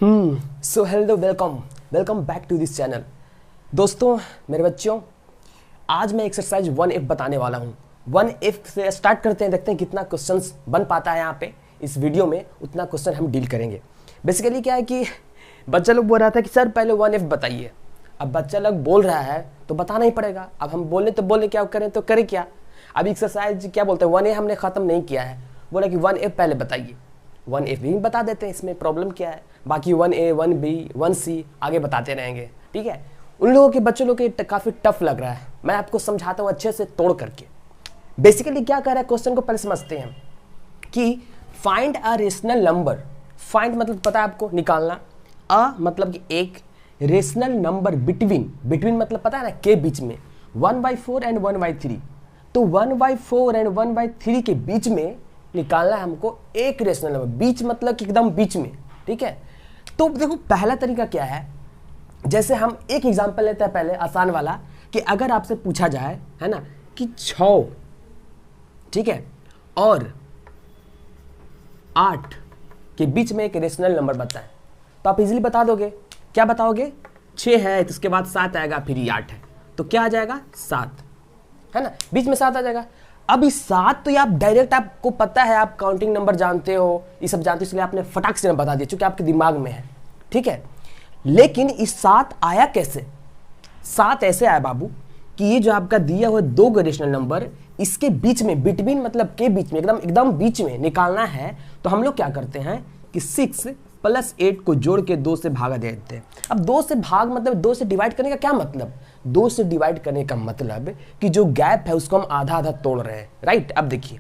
So hello, welcome back to this channel. दोस्तों, मेरे बच्चों, आज मैं एक्सरसाइज 1F बताने वाला हूँ। 1F से स्टार्ट करते हैं, देखते हैं कितना क्वेश्चंस बन पाता है यहाँ पे। इस वीडियो में उतना क्वेश्चन हम डील करेंगे। बेसिकली क्या है कि बच्चा लोग बोल रहा था कि सर पहले 1F बताइए। अब बच्चा लोग बोल रहा है तो बताना ही पड़ेगा। अब हम बोले तो बोले, क्या करें तो करें क्या। अब एक्सरसाइज क्या बोलते हैं, 1A हमने ख़त्म नहीं किया है, बोला कि 1F पहले बताइए। 1F भी बता देते हैं, इसमें प्रॉब्लम क्या है। बाकी 1A 1B 1C आगे बताते रहेंगे, ठीक है। उन लोगों के बच्चों लोग के काफ़ी टफ लग रहा है, मैं आपको समझाता हूँ अच्छे से तोड़ करके। बेसिकली क्या कह रहा है, क्वेश्चन को पहले समझते हैं कि find a rational number. Find मतलब पता है आपको, निकालना। अ मतलब कि एक, रेशनल नंबर बिटवीन मतलब पता है ना, के बीच में 1/4 एंड 1/3। तो 1/4 एंड 1/3 के बीच में निकालना है हमको एक रेशनल नंबर। बीच मतलब कि एकदम बीच में, ठीक है। तो देखो पहला तरीका क्या है, जैसे हम एक एग्जांपल लेते हैं पहले, आसान वाला, कि अगर आपसे पूछा जाए, है ना, कि 6, ठीक है, और 8 के बीच में एक रेशनल नंबर बताएं, तो आप इजीली बता दोगे। क्या बताओगे? 6 है तो उसके बाद 7 आएगा, फिर ये 8 है, तो क्या आ जाएगा? 7, है ना, बीच में 7 आ जाएगा। अब इस 7 तो ये आप डायरेक्ट, आपको पता है, आप काउंटिंग नंबर जानते हो, ये सब जानते हो, इसलिए आपने फटाक से बता दिया क्योंकि आपके दिमाग में है, ठीक है। लेकिन इस 7 आया कैसे? 7 ऐसे आया बाबू कि ये जो आपका दिया हुआ 2 रेशनल नंबर, इसके बीच में, बिटवीन मतलब के बीच में, एकदम बीच में निकालना है। तो हम लोग क्या करते हैं कि 6 + 8 को जोड़ के 2 से भागा दे देते हैं। अब 2 से भाग मतलब 2 से डिवाइड करने का क्या मतलब? 2 से डिवाइड करने का मतलब कि जो गैप है उसको हम आधा आधा तोड़ रहे हैं, राइट। अब देखिए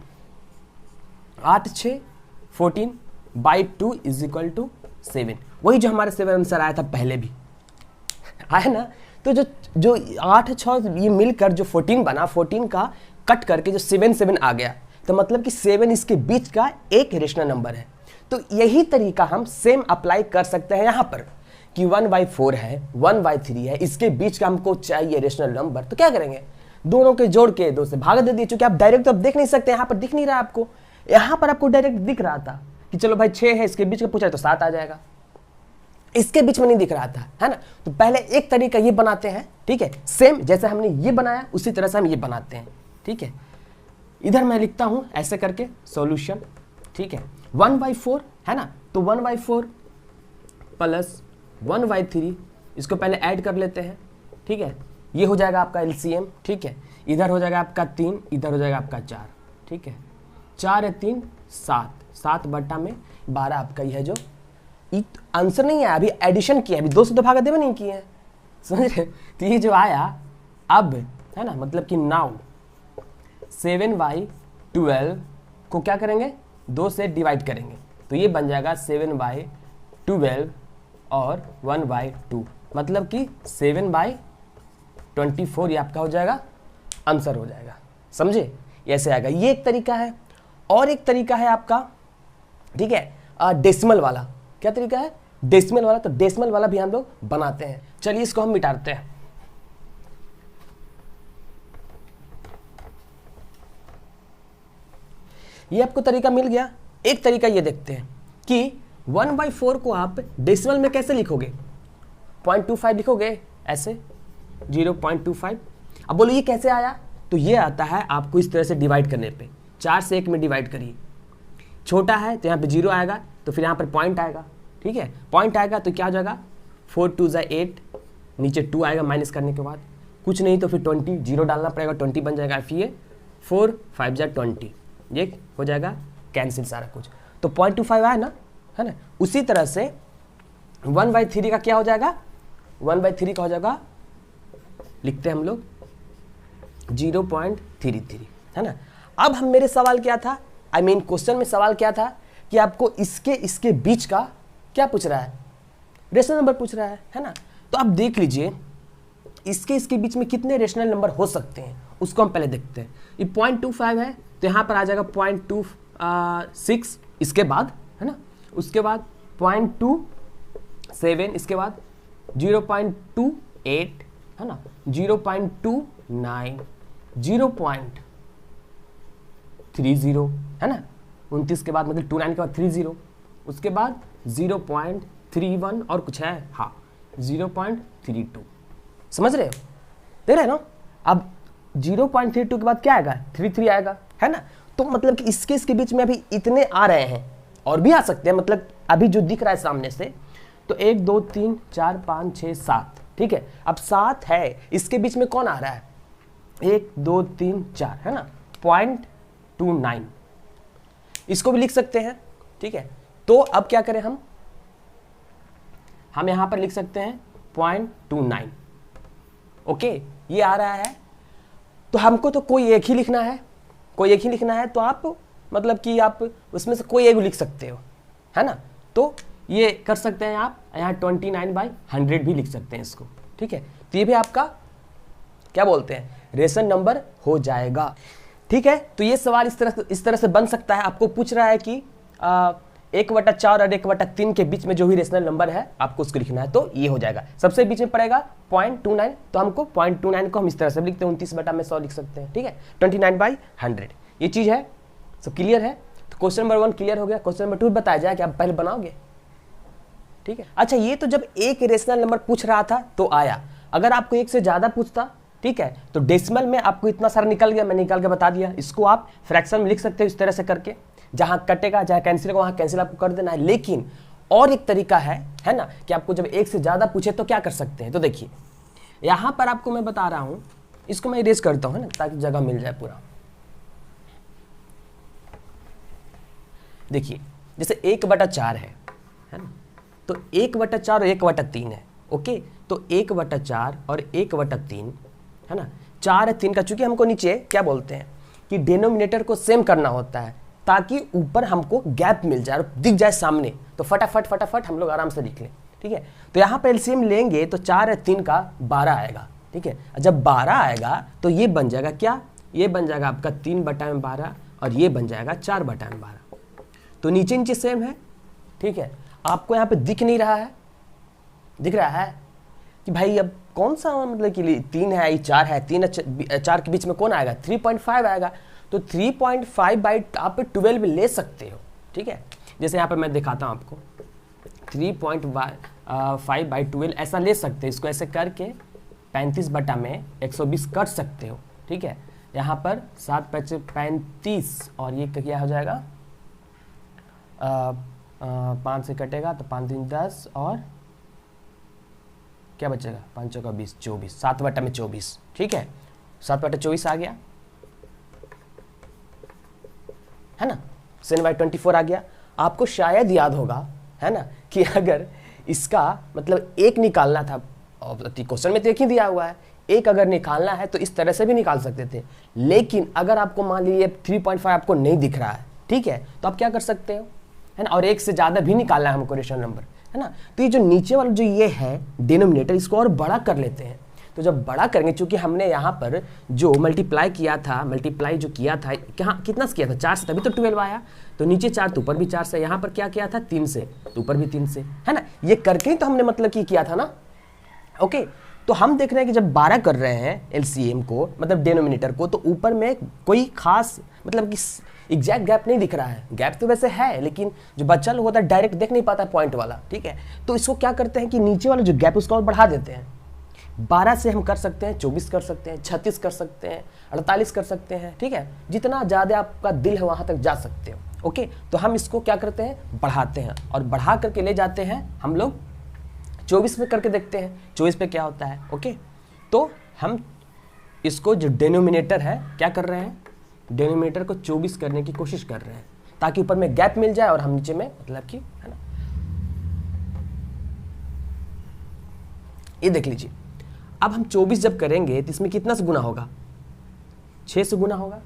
8 6 14/2 = 7, वही जो हमारे 7 आंसर आया था पहले भी आया ना। तो जो 8 6 ये मिलकर जो 14 बना, 14 का कट करके जो 7 आ गया, तो मतलब कि 7 इसके बीच का एक रेशनल नंबर है। तो यही तरीका हम सेम अप्लाई कर सकते हैं यहाँ पर कि 1/4 है, 1/3 है, इसके बीच का हमको चाहिए रेशनल नंबर। तो क्या करेंगे, दोनों के जोड़ के 2 से भाग दे दिए। चूंकि आप डायरेक्ट तो अब देख नहीं सकते, यहाँ पर दिख नहीं रहा आपको, यहाँ पर आपको डायरेक्ट दिख रहा था कि चलो भाई 6 है, इसके बीच का पूछा तो 7 आ जाएगा, इसके बीच में नहीं दिख रहा था, है ना। तो पहले एक तरीका ये बनाते हैं, ठीक है, सेम जैसे हमने ये बनाया उसी तरह से हम ये बनाते हैं, ठीक है। इधर मैं लिखता हूं ऐसे करके सॉल्यूशन, ठीक है। 1/4 है ना, तो 1/4 + 1/3, इसको पहले ऐड कर लेते हैं, ठीक है। ये हो जाएगा आपका LCM, ठीक है। इधर हो जाएगा आपका 3, इधर हो जाएगा आपका 4, ठीक है। 4 × 3 7, 7/12 आपका ये है। जो आंसर नहीं आया, अभी एडिशन किया, अभी 2 से तो भागा देवे नहीं किए हैं, समझ रहे। तो ये जो आया अब, है ना, मतलब कि नाउ 7/12 को क्या करेंगे, 2 से डिवाइड करेंगे, तो ये बन जाएगा 7/12 और 1/2, मतलब कि 7/24 ये आपका हो जाएगा, आंसर हो जाएगा, समझे। ऐसे आएगा, ये एक तरीका है। और एक तरीका है आपका, ठीक है, डेसिमल वाला। क्या तरीका है? डेसिमल वाला। तो डेसिमल वाला भी हम लोग बनाते हैं। चलिए इसको हम मिटाते हैं। ये आपको तरीका मिल गया। एक तरीका ये देखते हैं कि 1/4 को आप डेसिमल में कैसे लिखोगे, 0.25 लिखोगे ऐसे, 0.25। अब बोलो ये कैसे आया, तो ये आता है आपको इस तरह से डिवाइड करने पे, 4 से 1 में डिवाइड करिए। छोटा है तो यहाँ पे 0 आएगा, तो फिर यहाँ पर पॉइंट आएगा, ठीक है। पॉइंट आएगा तो क्या हो जाएगा, 4 2 = 8, नीचे 2 आएगा माइनस करने के बाद, कुछ नहीं तो फिर 20, 0 डालना पड़ेगा, 20 बन जाएगा। फिर ये 4 5 = 20, ये हो जाएगा कैंसिल सारा कुछ, तो 0.25 आया ना, है ना। उसी तरह से 1/3 का क्या हो जाएगा, 1/3 का हो जाएगा, लिखते हैं हम लोग 0.33, है ना। अब हम, मेरे सवाल क्या था, क्वेश्चन में सवाल क्या था कि आपको इसके बीच का क्या पूछ रहा है, रेशनल नंबर पूछ रहा है ना। तो आप देख लीजिए इसके बीच में कितने रेशनल नंबर हो सकते हैं, उसको हम पहले देखते हैं। ये 0.25 है तो यहाँ पर आ जाएगा 0.26 इसके बाद, है ना। उसके बाद 0.27, इसके बाद 0.28, है ना, 0.29, 0.30, है ना, 29 के बाद मतलब 29 के बाद 30, उसके बाद 0.31, 0.31 और कुछ है, हाँ 0.32, समझ रहे हो, देख रहे हो ना। अब 0.32 के बाद क्या आएगा, 33 आएगा, है ना। तो मतलब कि इसके बीच में अभी इतने आ रहे हैं, और भी आ सकते हैं, मतलब अभी जो दिख रहा है सामने से, तो 1 2 3 4 5 6 7, ठीक है। अब 7 है, इसके बीच में कौन आ रहा है, 1 2 3 4, है ना, 0.29, इसको भी लिख सकते हैं, ठीक है। तो अब क्या करें हम यहां पर लिख सकते हैं 0.29, ओके, ये आ रहा है। तो हमको तो कोई एक ही लिखना है, तो आप मतलब कि आप उसमें से कोई एक लिख सकते हो, है ना। तो ये कर सकते हैं आप, यहाँ 29/100 भी लिख सकते हैं इसको, ठीक है। तो ये भी आपका क्या बोलते हैं, रेशन नंबर हो जाएगा, ठीक है। तो ये सवाल इस तरह से बन सकता है। आपको पूछ रहा है कि 1/4 और 1/3 के बीच में जो भी रेशनल नंबर है आपको उसको लिखना है, तो ये हो जाएगा। सबसे बीच में पड़ेगा 0.29, तो हमको 0.29 को हम इस तरह से लिखते हैं, 29/100 लिख सकते हैं, ठीक है, 29/100, ये चीज़ है। सब क्लियर है। तो क्वेश्चन नंबर 1 क्लियर हो गया। क्वेश्चन नंबर 2 बताया जाए कि आप पहले बनाओगे, ठीक है। अच्छा, ये तो जब एक रेशनल नंबर पूछ रहा था तो आया, अगर आपको एक से ज़्यादा पूछता, ठीक है, तो डेसिमल में आपको इतना सारा निकल गया, मैं निकाल के बता दिया। इसको आप फ्रैक्शन में लिख सकते हो इस तरह से करके, जहां कटेगा जहां कैंसिल होगा वहां कैंसिल आपको कर देना है। लेकिन और एक तरीका है ना, कि आपको जब एक से ज़्यादा पूछे तो क्या कर सकते हैं। तो देखिए यहां पर आपको मैं बता रहा हूं, इसको मैं इरेज करता हूं, है ना, ताकि जगह मिल जाए पूरा। देखिए जैसे 1/4 है ना, तो 1/4 और 1/3 है, ओके। तो 1/4 और 1/3, है ना, 4 है 3 का, चूंकि हमको नीचे क्या बोलते हैं कि डिनोमिनेटर को सेम करना होता है, ताकि ऊपर हमको गैप मिल जाए और दिख जाए सामने, तो फटाफट हम लोग आराम से लिख लें, ठीक है। तो यहाँ पर एलसीएम लेंगे तो 4 है 3 का 12 आएगा, ठीक है। जब 12 आएगा तो ये बन जाएगा क्या, ये बन जाएगा आपका 3/12 और ये बन जाएगा 4/12। तो नीचे सेम है, ठीक है। आपको यहाँ पे दिख नहीं रहा है, दिख रहा है कि भाई अब कौन सा मतलब कि 3 है, 4 है, 3 4 के बीच में कौन आएगा, 3.5 आएगा। तो 3.5 आप 12 ले सकते हो, ठीक है। जैसे यहाँ पर मैं दिखाता हूँ आपको, 3.5/12 ऐसा ले सकते हैं। इसको ऐसे करके 35/120 कर सकते हो, ठीक है। यहाँ पर 7×5 35 और ये क्या हो जाएगा, 5 से कटेगा तो 5 3 10 और क्या बचेगा, 5 चौका 20 24, 7/24, ठीक है। 7/24 आ गया, है ना, 7/24 आ गया। आपको शायद याद होगा, है ना, कि अगर इसका मतलब एक निकालना था, क्वेश्चन में तो एक ही दिया हुआ है, एक अगर निकालना है तो इस तरह से भी निकाल सकते थे। लेकिन अगर आपको मान लीजिए 3.5 आपको नहीं दिख रहा है, ठीक है, तो आप क्या कर सकते हो, है ना, और एक से ज़्यादा भी निकालना है हमको रेशनल नंबर, है ना। तो ये जो नीचे वाला जो ये है डिनोमिनेटर, इसको और बड़ा कर लेते हैं। तो जब बड़ा करेंगे, चूंकि हमने यहाँ पर जो मल्टीप्लाई जो किया था, कितना से किया था, 4 से, तभी तो 12 आया। तो नीचे 4 तो ऊपर भी 4 से, यहाँ पर क्या किया था 3 से, तो ऊपर भी 3 से, है ना। ये करके ही तो हमने मतलब कि किया था ना, ओके। तो हम देख रहे हैं कि जब 12 कर रहे हैं एलसीएम को, मतलब डिनोमिनेटर को, तो ऊपर में कोई खास मतलब कि एग्जैक्ट गैप नहीं दिख रहा है। गैप तो वैसे है, लेकिन जो बच्चा लोग होता है डायरेक्ट देख नहीं पाता पॉइंट वाला, ठीक है। तो इसको क्या करते हैं कि नीचे वाला जो गैप उसको और बढ़ा देते हैं। 12 से हम कर सकते हैं 24 कर सकते हैं, 36 कर सकते हैं, 48 कर सकते हैं, ठीक है। जितना ज़्यादा आपका दिल है वहाँ तक जा सकते हो, ओके। तो हम इसको क्या करते हैं, बढ़ाते हैं, और बढ़ा करके ले जाते हैं हम लोग 24 पे करके देखते हैं 24 पे क्या होता है, ओके। तो हम इसको जो डिनोमिनेटर है क्या कर रहे हैं, डिनोमिनेटर को 24 करने की कोशिश कर रहे हैं, ताकि ऊपर में गैप मिल जाए और हम नीचे में मतलब कि, है ना। ये देख लीजिए, अब हम 24 जब करेंगे तो इसमें कितना से गुना होगा, 6 से गुना होगा।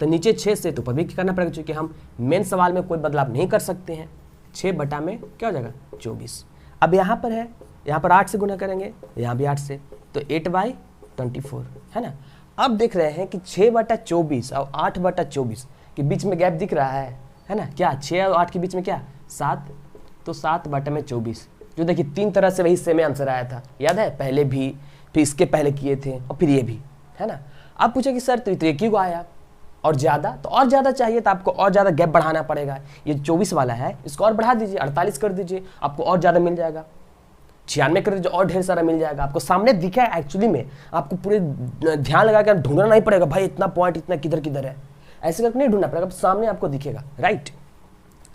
तो नीचे 6 से तो ऊपर भी करना पड़ेगा, क्योंकि हम मेन सवाल में कोई बदलाव नहीं कर सकते हैं। 6 बटा में क्या हो जाएगा 24। अब यहाँ पर है, यहाँ पर 8 से गुना करेंगे, यहाँ भी 8 से, तो 8/24, है ना। अब देख रहे हैं कि 6/24 और 8/24 के बीच में गैप दिख रहा है ना। क्या 6 और 8 के बीच में क्या 7, तो 7/24, जो देखिए 3 तरह से वही सेम आंसर आया था, याद है, पहले भी, फिर इसके पहले किए थे और फिर ये भी, है ना। अब पूछे कि सर तो एक ही को आया, और ज़्यादा, तो और ज़्यादा चाहिए तो आपको और ज़्यादा गैप बढ़ाना पड़ेगा। ये 24 वाला है, इसको और बढ़ा दीजिए, 48 कर दीजिए, आपको और ज़्यादा मिल जाएगा। 96 कर दीजिए, और ढेर सारा मिल जाएगा। आपको सामने दिखा है एक्चुअली में, आपको पूरे ध्यान लगा कर ढूंढना नहीं पड़ेगा भाई इतना पॉइंट इतना किधर किधर है, ऐसे करके नहीं ढूंढना पड़ेगा, सामने आपको दिखेगा, राइट।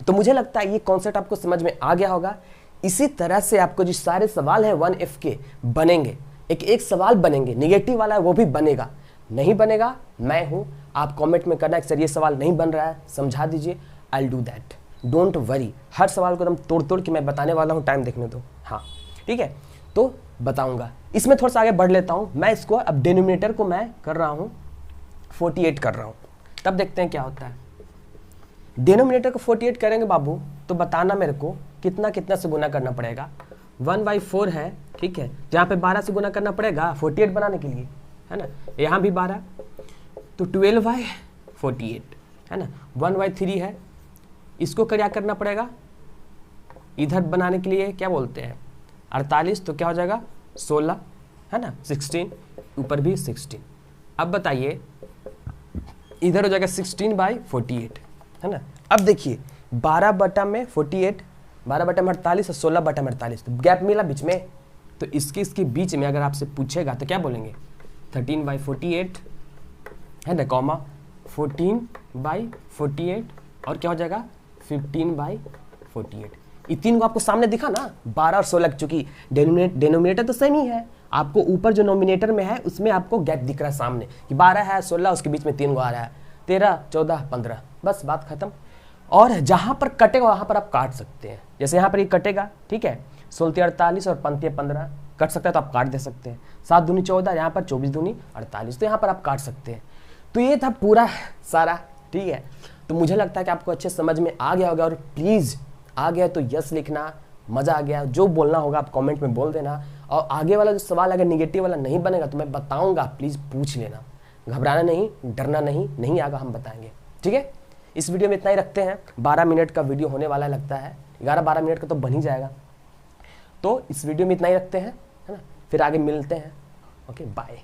तो मुझे लगता है ये कॉन्सेप्ट आपको समझ में आ गया होगा। इसी तरह से आपको जो सारे सवाल हैं 1F के बनेंगे, एक एक सवाल बनेंगे, निगेटिव वाला है वो भी बनेगा, नहीं बनेगा मैं हूं, आप कमेंट में करना कि सर ये सवाल नहीं बन रहा है, समझा दीजिए, I will do that, don't worry. हर सवाल को एकदम तोड़ तोड़ के मैं बताने वाला हूं, टाइम देखने दो, हाँ ठीक है, तो बताऊंगा। इसमें थोड़ा सा आगे बढ़ लेता हूं मैं, इसको अब डिनोमिनेटर को मैं कर रहा हूं 48 कर रहा हूं, तब देखते हैं क्या होता है। डिनोमिनेटर को 48 करेंगे बाबू, तो बताना मेरे को कितना कितना से गुना करना पड़ेगा। 1/4 है, ठीक है, जहाँ पे 12 से गुना करना पड़ेगा 48 बनाने के लिए, है ना, यहाँ भी 12, तो 12/48 है ना। 1/3 है, इसको क्या करना पड़ेगा इधर बनाने के लिए, क्या बोलते हैं 48, तो क्या हो जाएगा 16 है ना, 16, ऊपर भी 16। अब बताइए इधर हो जाएगा 16/48 है ना। अब देखिए 12/48, 12/48 और 16/48, तो गैप मिला बीच में, तो इसके बीच में अगर आपसे पूछेगा तो क्या बोलेंगे 13/48 है ना, कॉमा 14/48 और क्या हो जाएगा 15/48। ये तीन को आपको सामने दिखा ना, 12 और 16, चूंकि डेनोमिनेटर तो सेम ही है, आपको ऊपर जो नोमिनेटर में है उसमें आपको गैप दिख रहा है सामने कि 12 है 16, उसके बीच में 3 को आ रहा है, 13, 14, 15, बस बात खत्म। और जहां पर कटेगा वहां पर आप काट सकते हैं, जैसे यहाँ पर ये कटेगा, ठीक है, 16 48 और 15 15 कट सकता है तो आप काट दे सकते हैं, 7 दूनी 14, यहाँ पर 24 दूनी 48, तो यहाँ पर आप काट सकते हैं। तो ये था पूरा सारा, ठीक है। तो मुझे लगता है कि आपको अच्छे समझ में आ गया होगा, और प्लीज़ आ गया तो यस लिखना, मज़ा आ गया, जो बोलना होगा आप कमेंट में बोल देना। और आगे वाला जो सवाल अगर निगेटिव वाला नहीं बनेगा तो मैं बताऊंगा, प्लीज़ पूछ लेना, घबराना नहीं, डरना नहीं, नहीं आगा हम बताएंगे, ठीक है। इस वीडियो में इतना ही रखते हैं, 12 मिनट का वीडियो होने वाला लगता है, 11-12 मिनट का तो बन ही जाएगा। तो इस वीडियो में इतना ही रखते हैं, है ना, फिर आगे मिलते हैं, ओके बाय।